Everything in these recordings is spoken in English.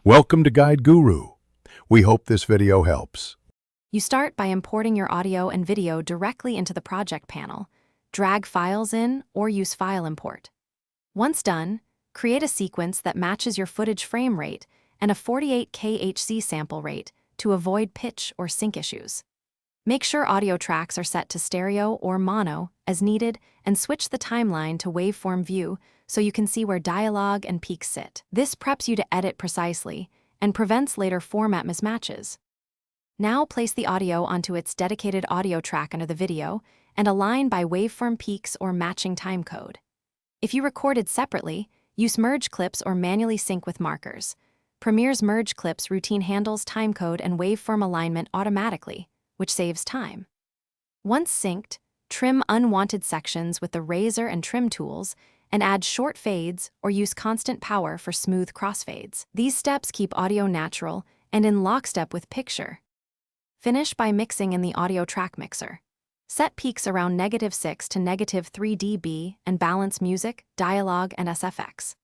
Welcome to Guide Guru. We hope this video helps. You start by importing your audio and video directly into the project panel. Drag files in or use file import. Once done, create a sequence that matches your footage frame rate and a 48K HC sample rate to avoid pitch or sync issues. Make sure audio tracks are set to stereo or mono as needed and switch the timeline to waveform view so you can see where dialogue and peaks sit. This preps you to edit precisely and prevents later format mismatches. Now place the audio onto its dedicated audio track under the video and align by waveform peaks or matching timecode. If you recorded separately, use merge clips or manually sync with markers. Premiere's merge clips routine handles timecode and waveform alignment automatically, which saves time. Once synced, trim unwanted sections with the razor and trim tools and add short fades or use constant power for smooth crossfades. These steps keep audio natural and in lockstep with picture. Finish by mixing in the audio track mixer. Set peaks around -6 to -3 dB and balance music, dialogue, and SFX.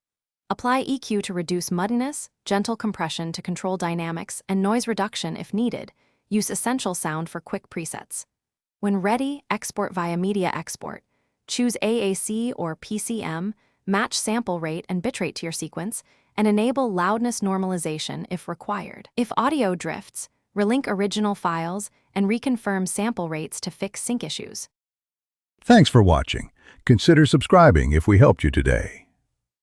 Apply EQ to reduce muddiness, gentle compression to control dynamics, and noise reduction if needed. Use Essential Sound for quick presets. When ready, export via Media Export. Choose AAC or PCM, match sample rate and bitrate to your sequence, and enable loudness normalization if required. If audio drifts, relink original files and reconfirm sample rates to fix sync issues. Thanks for watching. Consider subscribing if we helped you today.